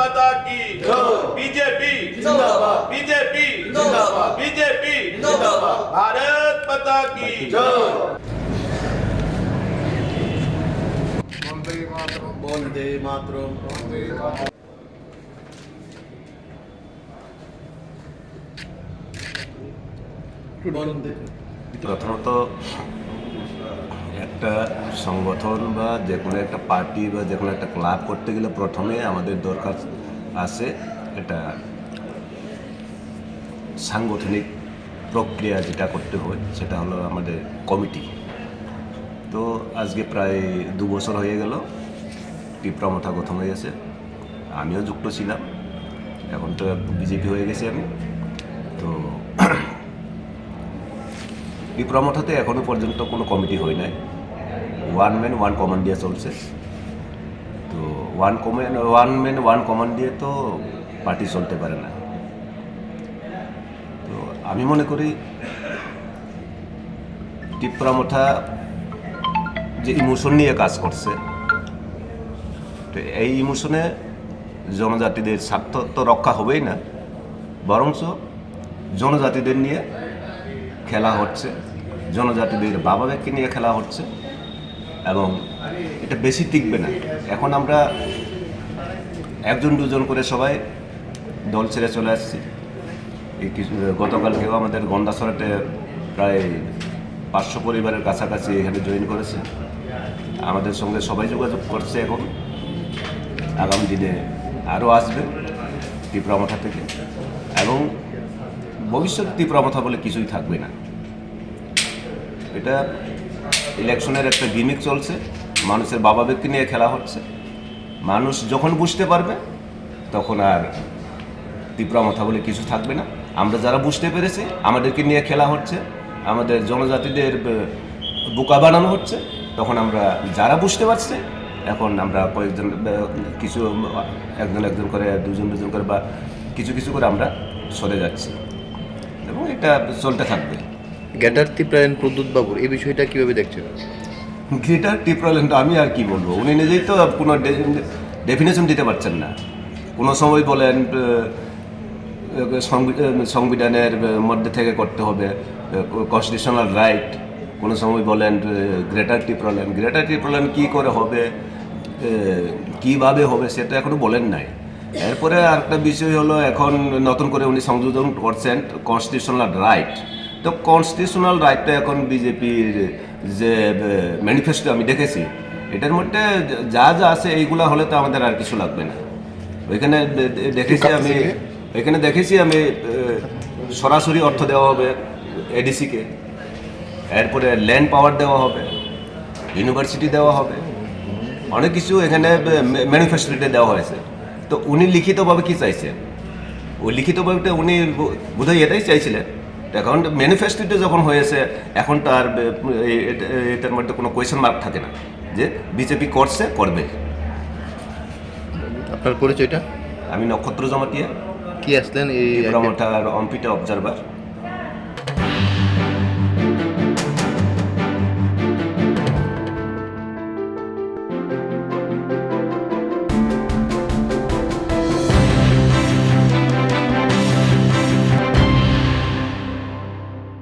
माता की बीजेपी जिंदाबाद, बीजेपी जिंदाबाद, बीजेपी जिंदाबाद, भारत माता की वंदे मातरम। প্রথমত একটা সংগঠন বা যে কোনো একটা পার্টি বা যে কোনো একটা ক্লাব করতে গেলে প্রথমে আমাদের দরকার আছে এটা সাংগঠনিক প্রক্রিয়া যেটা করতে হয় সেটা হলো আমাদের কমিটি। তো আজকে প্রায় 2 বছর হয়ে গেল ত্রিপুরা মঠা গঠন হয়ে গেছে, আমিও যুক্ত ছিলাম, এখন তো বিজেপি হয়ে গেছি আমি। তো ত্রিপুরা মঠাতে এখনো পর্যন্ত কোনো কমিটি হয় নাই, ওয়ান ম্যান ওয়ান কমান্ড দিয়ে চলছে। তো ওয়ান ম্যান ওয়ান কমান্ড দিয়ে তো পার্টি চলতে পারে না। তো আমি মনে করি ত্রিপুরা মঠা যে ইমোশন নিয়ে কাজ করছে, তো এই ইমোশনে জনজাতিদের স্বার্থ তো রক্ষা হবেই না, বরঞ্চ জনজাতিদের নিয়ে খেলা হচ্ছে, জনজাতিদের ভাবাবেগকে নিয়ে খেলা হচ্ছে এবং এটা বেশি টিকবে না। এখন আমরা 1-2 করে সবাই দল ছেড়ে চলে আসছি। এই গতকালকেও আমাদের গন্ডাছড়াতে প্রায় 500 পরিবারের কাছাকাছি এখানে জয়েন করেছে, আমাদের সঙ্গে সবাই যোগাযোগ করছে। এখন আগামী দিনে আরও আসবে ত্রিপুরা মঠা থেকে, এবং ভবিষ্যতে ত্রিপুরা মঠা বলে কিছুই থাকবে না। এটা ইলেকশনের একটা গিমিক চলছে, মানুষের ভাবাবেগকে নিয়ে খেলা হচ্ছে। মানুষ যখন বুঝতে পারবে তখন আর ত্রিপুরা মঠা বলে কিছু থাকবে না। আমরা যারা বুঝতে পেরেছি আমাদেরকে নিয়ে খেলা হচ্ছে, আমাদের জনজাতিদের বোকা বানানো হচ্ছে, তখন আমরা যারা বুঝতে পারছে এখন আমরা কয়েকজন কিছু একজন করে দুজন করে বা কিছু করে আমরা সরে যাচ্ছি এবং এটা চলতে থাকবে। গ্রেটার ত্রিপুরায়ণ প্রদ্যুৎ বাবুর এই বিষয়টা কিভাবে দেখছেন? গ্রেটার ত্রিপুরাল্যান্ড তো আমি আর কি বলবো, উনি নিজেই তো কোনো ডেফিনেশন দিতে পারছেন না। কোনো সময় বলেন সংবিধানের মধ্যে থেকে করতে হবে, কনস্টিটিউশনাল রাইট, কোনো সময় বলেন গ্রেটার ত্রিপুরাল্যান্ড। গ্রেটার ত্রিপুরাল্যান্ড কী করে হবে, কীভাবে হবে সেটা এখনও বলেন নাই। এরপরে আরেকটা বিষয় হলো, এখন নতুন করে উনি সংযোজন করছেন কনস্টিটিউশনাল রাইট। তো কনস্টিটিউশনাল রাইটটা এখন বিজেপির যে ম্যানিফেস্টো আমি দেখেছি, এটার মধ্যে যা যা আছে এইগুলা হলে তো আমাদের আর কিছু লাগবে না। ওইখানে দেখেছি আমি সরাসরি অর্থ দেওয়া হবে এডিসিকে, এরপরে ল্যান্ড পাওয়ার দেওয়া হবে, ইউনিভার্সিটি দেওয়া হবে, অনেক কিছু এখানে ম্যানিফেস্টোতে দেওয়া হয়েছে। তো উনি লিখিতভাবে কি চাইছেন, ওই লিখিতভাবে উনি বোধহয় এটাই চাইছিলেন। এখন ম্যানিফেস্টোতে যখন হয়েছে এখন তার এটার মধ্যে কোনো কোয়েশ্চেন মার্ক থাকে না যে বিজেপি করবে। আপনার পরিচয়টা? আমি নক্ষত্র জমাতিয়া, কি আসলেন এই ত্রিপুরা মঠার অম্পিটা অবজারভার।